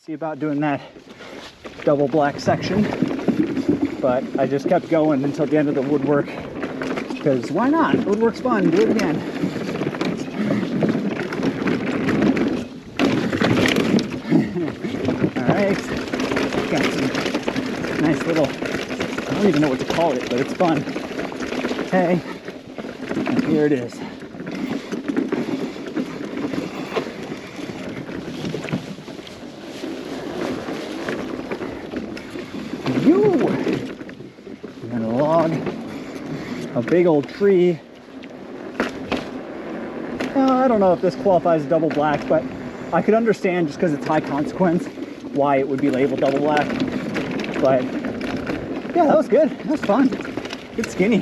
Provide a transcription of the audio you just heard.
See about doing that double black section, but I just kept going until the end of the woodwork, because why not? Woodwork's fun, do it again. Alright, got some nice little, I don't even know what to call it, but it's fun. Okay, and here it is. I'm gonna log a big old tree. I don't know if this qualifies as double black, but I could understand, just because it's high consequence, why it would be labeled double black. But yeah, that was good. That was fun. Good skinny.